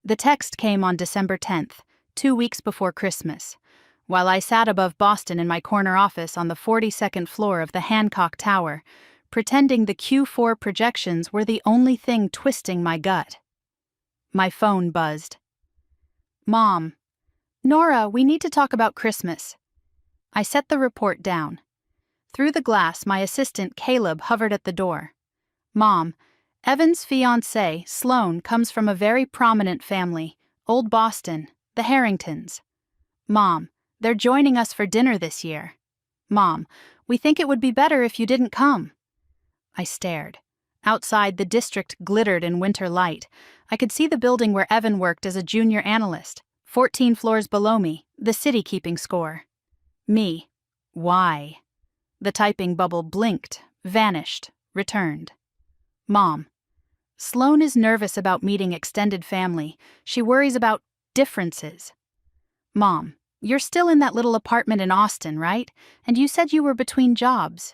The text came on December 10th, 2 weeks before Christmas, while I sat above Boston in my corner office on the 42nd floor of the Hancock Tower, pretending the Q4 projections were the only thing twisting my gut. My phone buzzed. Mom. Nora, we need to talk about Christmas. I set the report down. Through the glass, my assistant Caleb hovered at the door. Mom, Evan's fiancé, Sloane, comes from a very prominent family, Old Boston, the Harringtons. Mom, they're joining us for dinner this year. Mom, we think it would be better if you didn't come. I stared. Outside, the district glittered in winter light. I could see the building where Evan worked as a junior analyst, 14 floors below me, the city keeping score. Me. Why? The typing bubble blinked, vanished, returned. Mom. Sloane is nervous about meeting extended family. She worries about differences. Mom, you're still in that little apartment in Austin, right? And you said you were between jobs.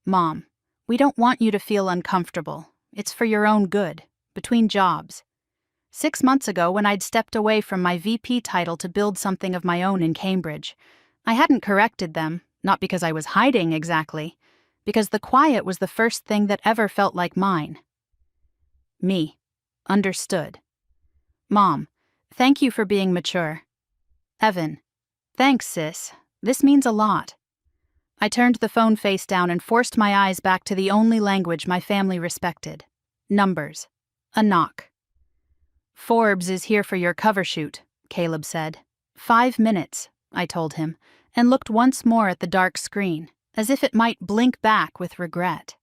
Mom, we don't want you to feel uncomfortable. It's for your own good, between jobs. 6 months ago, when I'd stepped away from my VP title to build something of my own in Cambridge, I hadn't corrected them, not because I was hiding exactly, because the quiet was the first thing that ever felt like mine. Me. Understood. Mom, thank you for being mature. Evan. Thanks, sis. This means a lot. I turned the phone face down and forced my eyes back to the only language my family respected. Numbers. A knock. Forbes is here for your cover shoot, Caleb said. 5 minutes, I told him, and looked once more at the dark screen, as if it might blink back with regret.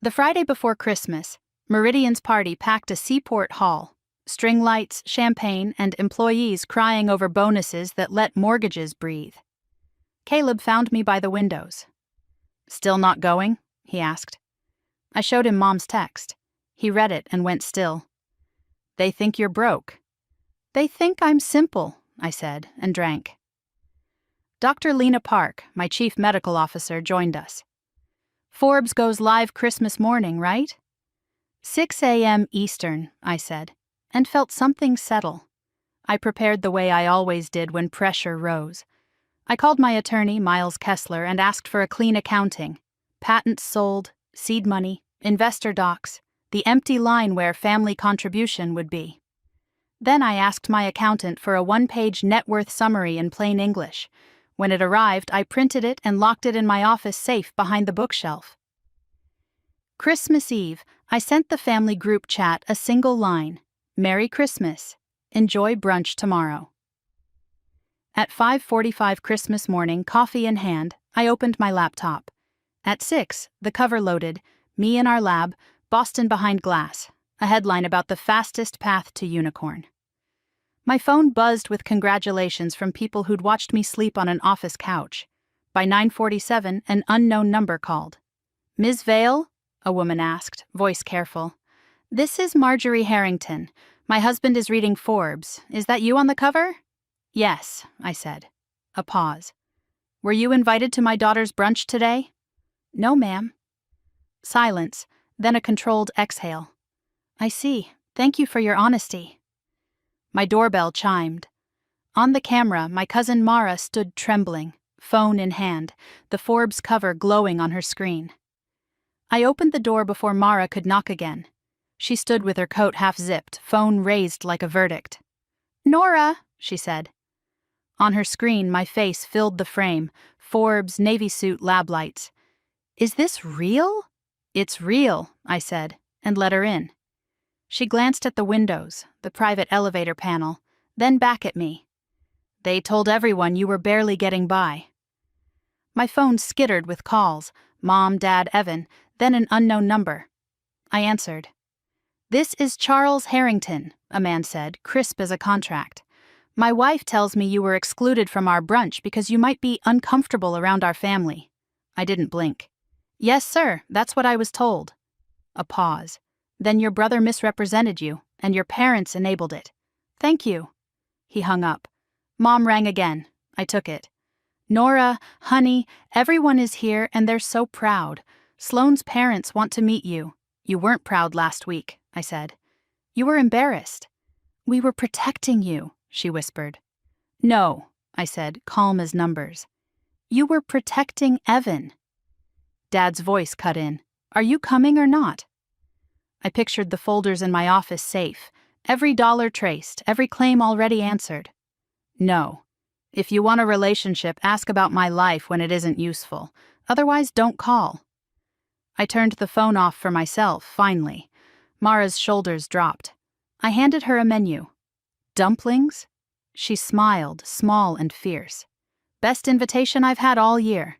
The Friday before Christmas, Meridian's party packed a seaport hall, string lights, champagne, and employees crying over bonuses that let mortgages breathe. Caleb found me by the windows. Still not going? He asked. I showed him Mom's text. He read it and went still. They think you're broke. They think I'm simple, I said, and drank. Dr. Lena Park, my chief medical officer, joined us. Forbes goes live Christmas morning, right? 6 a.m. Eastern, I said, and felt something settle. I prepared the way I always did when pressure rose. I called my attorney, Miles Kessler, and asked for a clean accounting. Patents sold, seed money, investor docs, the empty line where family contribution would be. Then I asked my accountant for a 1-page net worth summary in plain English. When it arrived, I printed it and locked it in my office safe behind the bookshelf. Christmas Eve, I sent the family group chat a single line. Merry Christmas. Enjoy brunch tomorrow. At 5:45 Christmas morning, coffee in hand, I opened my laptop. At 6, the cover loaded, me in our lab, Boston behind glass, a headline about the fastest path to unicorn. My phone buzzed with congratulations from people who'd watched me sleep on an office couch. By 9:47, an unknown number called. Ms. Vale? A woman asked, voice careful. This is Marjorie Harrington. My husband is reading Forbes. Is that you on the cover? Yes, I said. A pause. Were you invited to my daughter's brunch today? No, ma'am. Silence, then a controlled exhale. I see. Thank you for your honesty. My doorbell chimed. On the camera, my cousin Mara stood trembling, phone in hand, the Forbes cover glowing on her screen. I opened the door before Mara could knock again. She stood with her coat half-zipped, phone raised like a verdict. Nora, she said. On her screen, my face filled the frame, Forbes, navy suit, lab lights. Is this real? It's real, I said, and let her in. She glanced at the windows, the private elevator panel, then back at me. They told everyone you were barely getting by. My phone skittered with calls, Mom, Dad, Evan, then an unknown number. I answered. This is Charles Harrington, a man said, crisp as a contract. My wife tells me you were excluded from our brunch because you might be uncomfortable around our family. I didn't blink. Yes, sir, that's what I was told. A pause. Then your brother misrepresented you, and your parents enabled it. Thank you. He hung up. Mom rang again. I took it. Nora, honey, everyone is here and they're so proud. Sloane's parents want to meet you. You weren't proud last week, I said. You were embarrassed. We were protecting you, she whispered. No, I said, calm as numbers. You were protecting Evan. Dad's voice cut in. Are you coming or not? I pictured the folders in my office safe, every dollar traced, every claim already answered. No. If you want a relationship, ask about my life when it isn't useful. Otherwise, don't call. I turned the phone off for myself, finally. Mara's shoulders dropped. I handed her a menu. Dumplings? She smiled, small and fierce. Best invitation I've had all year.